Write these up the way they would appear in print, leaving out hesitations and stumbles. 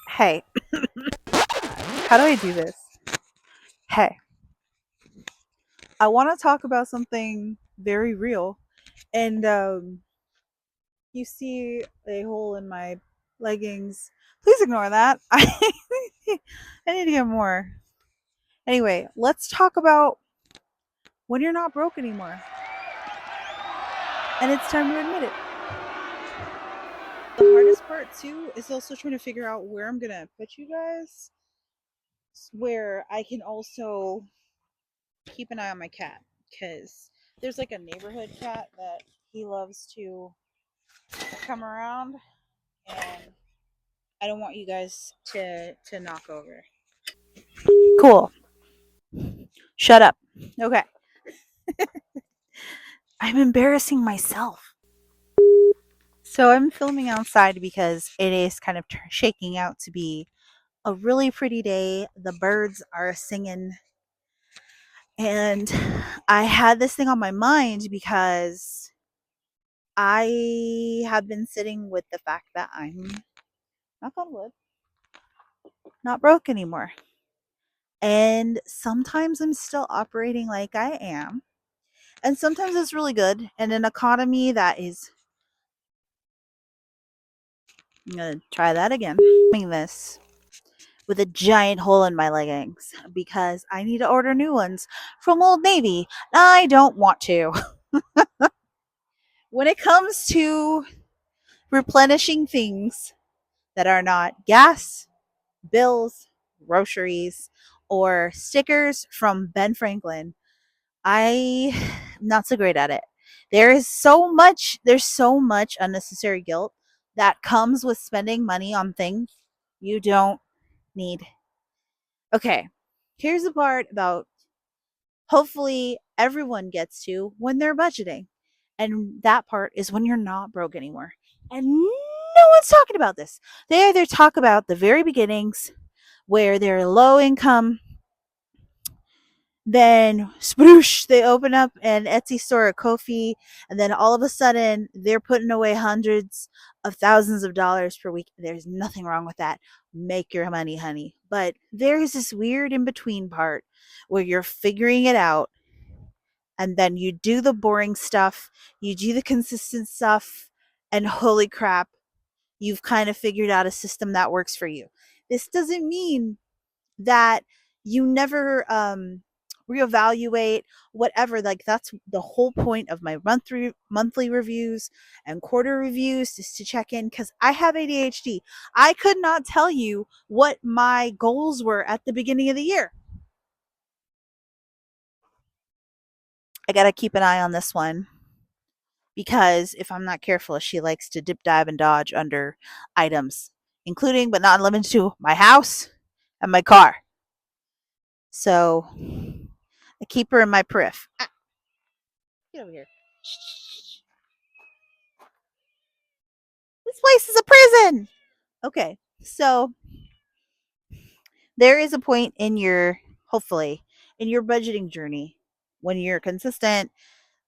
Hey, how do I do this? Hey, I want to talk about something very real. And you see a hole in my leggings. Please ignore that. I need to get more. Anyway, let's talk about when you're not broke anymore. And it's time to admit it. The hardest part, too, is also trying to figure out where I'm going to put you guys, where I can also keep an eye on my cat. Because there's like a neighborhood cat that he loves to come around, and I don't want you guys to knock over. Cool. Shut up. Okay. I'm embarrassing myself. So I'm filming outside because it is kind of shaking out to be a really pretty day. The birds are singing, and I had this thing on my mind because I have been sitting with the fact that I'm, knock on wood, not broke anymore. And sometimes I'm still operating like I am. And sometimes it's really good. And an economy that is, I'm going to try that again. Doing this with a giant hole in my leggings because I need to order new ones from Old Navy. I don't want to. When it comes to replenishing things that are not gas, bills, groceries, or stickers from Ben Franklin, I'm not so great at it. There's so much unnecessary guilt that comes with spending money on things you don't need. Okay, here's the part about hopefully everyone gets to when they're budgeting. And that part is when you're not broke anymore. And no one's talking about this. They either talk about the very beginnings where they're low income, then sploosh, they open up an Etsy store or Kofi, and then all of a sudden they're putting away hundreds of thousands of dollars per week. There's nothing wrong with that. Make your money, honey. But there's this weird in between part where you're figuring it out, and then you do the boring stuff, you do the consistent stuff, and holy crap, you've kind of figured out a system that works for you. This doesn't mean that you never reevaluate whatever. Like, that's the whole point of my monthly reviews and quarter reviews, is to check in, because I have ADHD. I could not tell you what my goals were at the beginning of the year. I gotta keep an eye on this one, because if I'm not careful, she likes to dip, dive, and dodge under items, including but not limited to my house and my car. So I keep her in my periph. Get over here. This place is a prison. Okay, so there is a point in your, hopefully, in your budgeting journey when you're consistent.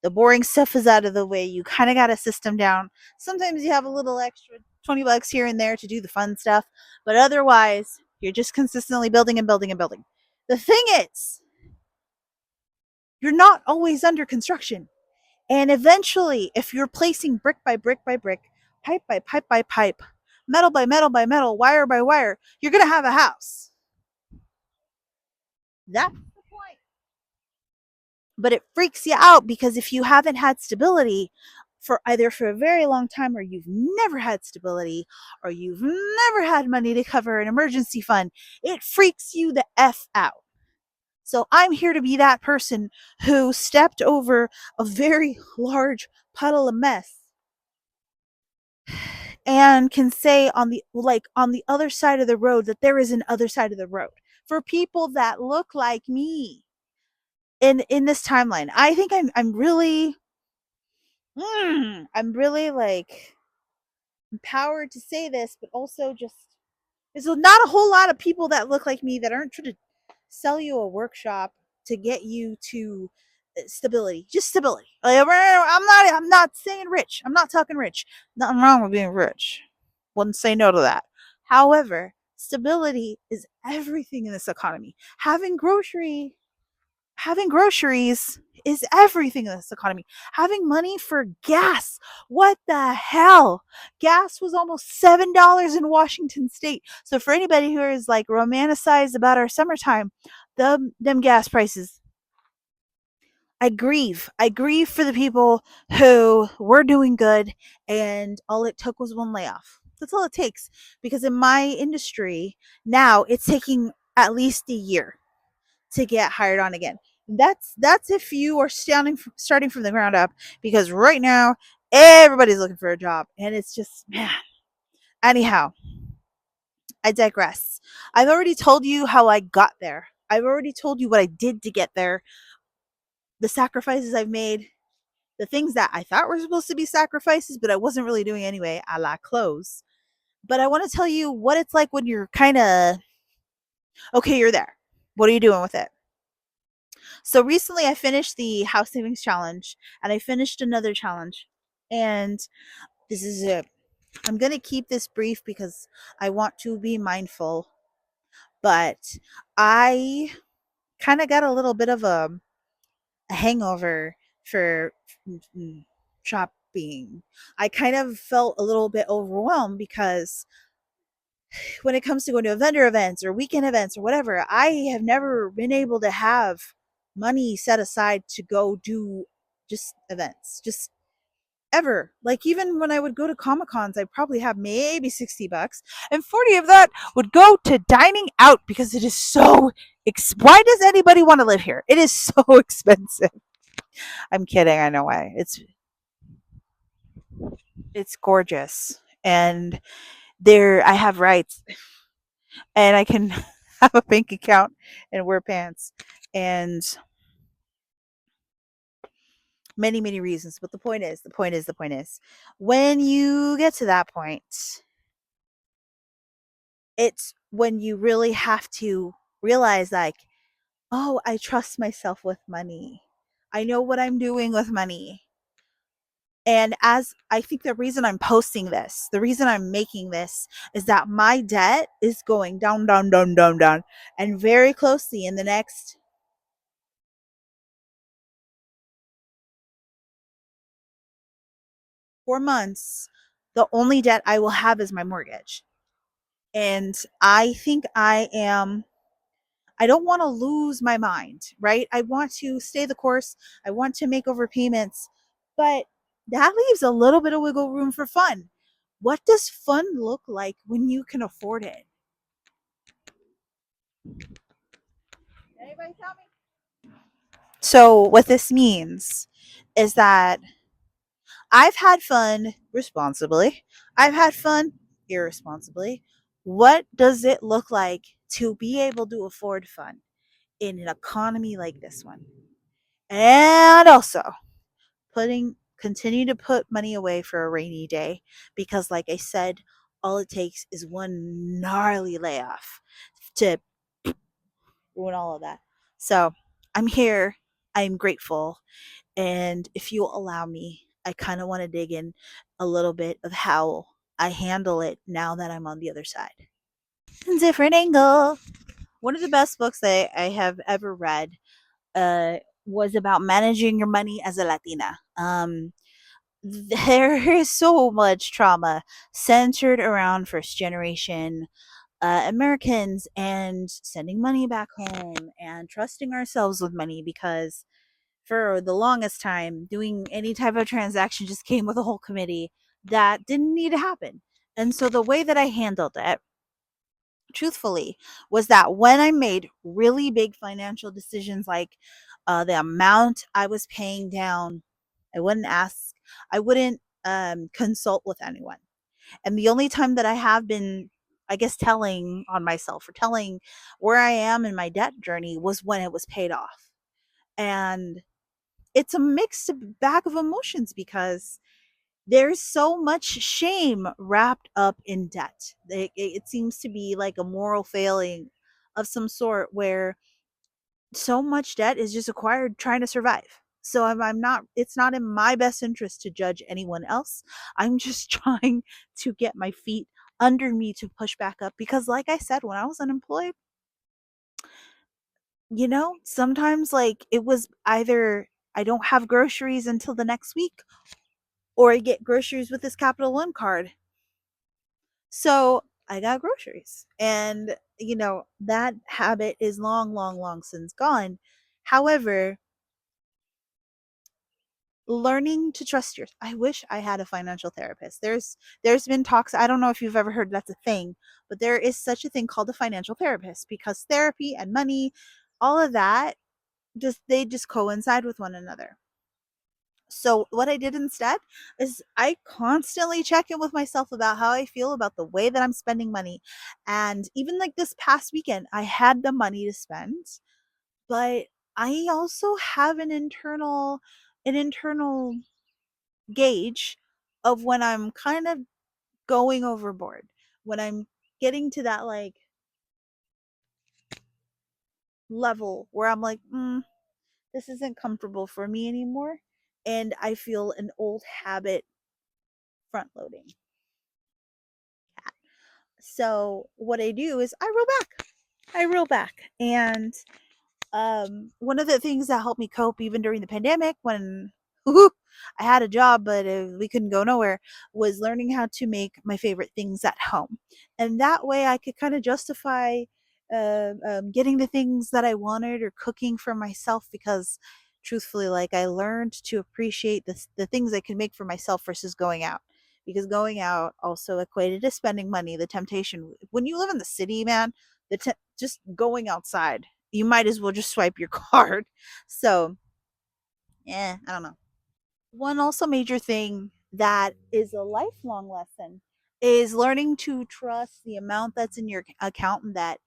The boring stuff is out of the way. You kind of got a system down. Sometimes you have a little extra $20 here and there to do the fun stuff, but otherwise, you're just consistently building and building and building. The thing is, you're not always under construction. And eventually, if you're placing brick by brick by brick, pipe by pipe by pipe, metal by metal by metal, wire by wire, you're going to have a house. That's the point. But it freaks you out because if you haven't had stability for either for a very long time, or you've never had stability, or you've never had money to cover an emergency fund, it freaks you the F out. So I'm here to be that person who stepped over a very large puddle of mess and can say on the other side of the road that there is an other side of the road for people that look like me in this timeline. I think I'm really like empowered to say this, but also just there's not a whole lot of people that look like me that aren't trying to sell you a workshop to get you to Stability, just stability. Like, I'm not saying rich. I'm not talking rich. Nothing wrong with being rich. Wouldn't say no to that. However, stability is everything in this economy. Having groceries is everything in this economy. Having money for gas. What the hell? Gas was almost $7 in Washington State. So for anybody who is like romanticized about our summertime, them gas prices, I grieve. I grieve for the people who were doing good and all it took was one layoff. That's all it takes. Because in my industry, now it's taking at least a year to get hired on again. That's if you are starting from the ground up, because right now everybody's looking for a job and it's just, man. Anyhow, I digress. I've already told you how I got there. I've already told you what I did to get there, the sacrifices I've made, the things that I thought were supposed to be sacrifices, but I wasn't really doing anyway, a la clothes. But I want to tell you what it's like when you're kind of, okay, you're there. What are you doing with it? So recently I finished the house savings challenge and I finished another challenge. And this is it. I'm going to keep this brief because I want to be mindful. But I kind of got a little bit of a hangover for shopping. I kind of felt a little bit overwhelmed because when it comes to going to vendor events or weekend events or whatever, I have never been able to have money set aside to go do just events, just ever. Like even when I would go to Comic Cons, I probably have maybe $60, and 40 of that would go to dining out because it is so. Why does anybody want to live here? It is so expensive. I'm kidding. I know why. It's gorgeous, and there I have rights, and I can have a bank account and wear pants, and many reasons. But the point is, when you get to that point, it's when you really have to realize, like, oh, I trust myself with money. I know what I'm doing with money. And as I think the reason I'm posting this, the reason I'm making this is that my debt is going down, down, down, down, down. And very closely in the next 4 months, the only debt I will have is my mortgage. And I think I don't want to lose my mind, right? I want to stay the course. I want to make overpayments, but that leaves a little bit of wiggle room for fun. What does fun look like when you can afford it? Anybody tell me? So, what this means is that I've had fun responsibly, I've had fun irresponsibly. What does it look like to be able to afford fun in an economy like this one? And also, continue to put money away for a rainy day, because like I said, all it takes is one gnarly layoff to ruin all of that. So I'm here, I'm grateful, and if you'll allow me, I kind of want to dig in a little bit of how I handle it now that I'm on the other side. Different angle. One of the best books that I have ever read uh, was about managing your money as a Latina. There is so much trauma centered around first generation Americans and sending money back home and trusting ourselves with money, because for the longest time, doing any type of transaction just came with a whole committee that didn't need to happen. And so the way that I handled it, truthfully, was that when I made really big financial decisions, like the amount I was paying down, I wouldn't ask, I wouldn't consult with anyone. And the only time that I have been, I guess, telling on myself or telling where I am in my debt journey was when it was paid off. And it's a mixed bag of emotions because there's so much shame wrapped up in debt. It seems to be like a moral failing of some sort where so much debt is just acquired trying to survive. So I'm not, it's not in my best interest to judge anyone else. I'm just trying to get my feet under me to push back up, because like I said, when I was unemployed, sometimes like it was either I don't have groceries until the next week, or I get groceries with this Capital One card. So I got groceries. And, that habit is long, long, long since gone. However, learning to trust your, I wish I had a financial therapist. There's been talks, I don't know if you've ever heard that's a thing, but there is such a thing called a financial therapist, because therapy and money, all of that, just coincide with one another. So what I did instead is I constantly check in with myself about how I feel about the way that I'm spending money. And even like this past weekend, I had the money to spend, but I also have an internal gauge of when I'm kind of going overboard, when I'm getting to that like level where I'm like, this isn't comfortable for me anymore. And I feel an old habit front loading. So what I do is I reel back. I reel back. And one of the things that helped me cope even during the pandemic, when I had a job but we couldn't go nowhere, was learning how to make my favorite things at home. And that way I could kind of justify getting the things that I wanted or cooking for myself, because truthfully, like, I learned to appreciate the things I can make for myself versus going out, because going out also equated to spending money. The temptation when you live in the city, man, just going outside, you might as well just swipe your card. So, I don't know. One also major thing that is a lifelong lesson is learning to trust the amount that's in your account, and that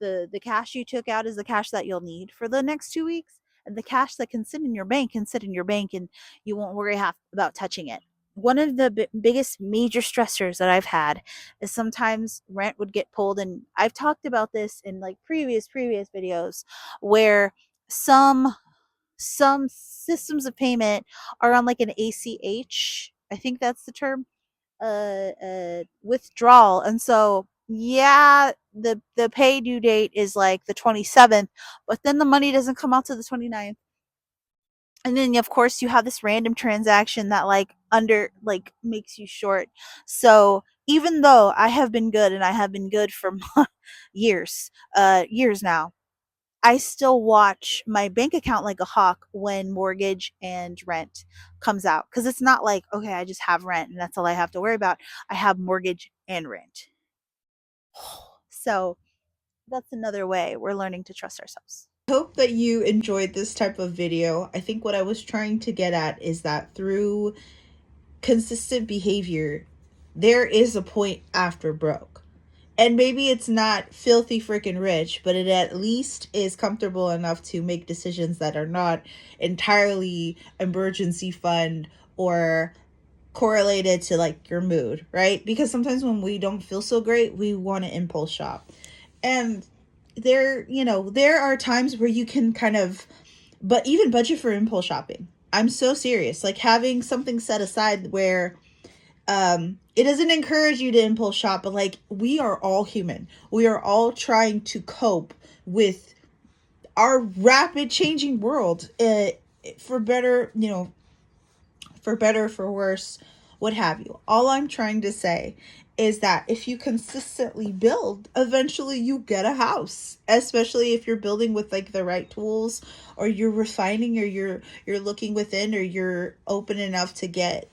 the cash you took out is the cash that you'll need for the next 2 weeks, and the cash that can sit in your bank can sit in your bank, and you won't worry about touching it. One of the biggest major stressors that I've had is sometimes rent would get pulled, and I've talked about this in like previous videos, where some some systems of payment are on like an ACH, I think that's the term, withdrawal. And so, yeah, the pay due date is like the 27th, but then the money doesn't come out to the 29th. And then of course you have this random transaction that like makes you short. So even though I have been good, and I have been good for years now, I still watch my bank account like a hawk when mortgage and rent comes out, because it's not like, okay, I just have rent and that's all I have to worry about. I have mortgage and rent. So that's another way we're learning to trust ourselves. Hope that you enjoyed this type of video. I think what I was trying to get at is that through consistent behavior, there is a point after broke. And maybe it's not filthy freaking rich, but it at least is comfortable enough to make decisions that are not entirely emergency fund or correlated to like your mood, right? Because sometimes when we don't feel so great, we want to impulse shop. And there are times where you can kind of, but even budget for impulse shopping. I'm so serious. Like having something set aside where it doesn't encourage you to impulse shop, but like we are all human. We are all trying to cope with our rapid changing world, for better, for better, for worse, what have you. All I'm trying to say is that if you consistently build, eventually you get a house, especially if you're building with like the right tools, or you're refining, or you're looking within, or you're open enough to get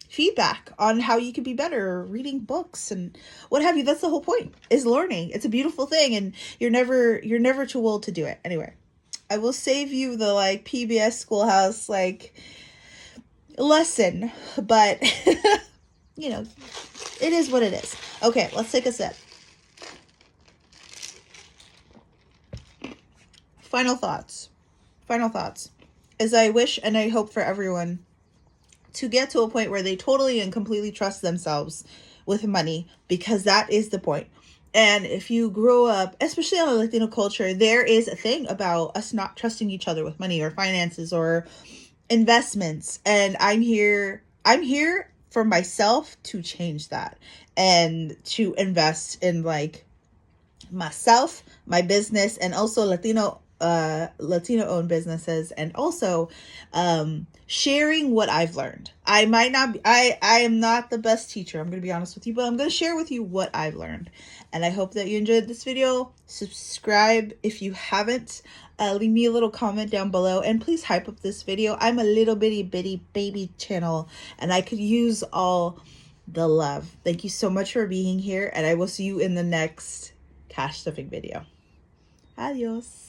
feedback on how you can be better, or reading books and what have you. That's the whole point, is learning. It's a beautiful thing, and you're never too old to do it. Anyway, I will save you the like PBS Schoolhouse like lesson, but it is what it is. Okay, let's take a sip. Final thoughts. Final thoughts. As I wish and I hope for everyone to get to a point where they totally and completely trust themselves with money, because that is the point. And if you grow up, especially in a Latino culture, there is a thing about us not trusting each other with money or finances or investments. And I'm here for myself to change that and to invest in like myself, my business, and also Latino owned businesses, and also sharing what I've learned. I might not be, I am not the best teacher, I'm going to be honest with you, but I'm going to share with you what I've learned. And I hope that you enjoyed this video. Subscribe if you haven't. Leave me a little comment down below, and please hype up this video. I'm a little bitty baby channel, and I could use all the love. Thank you so much for being here, and I will see you in the next cash stuffing video. Adios.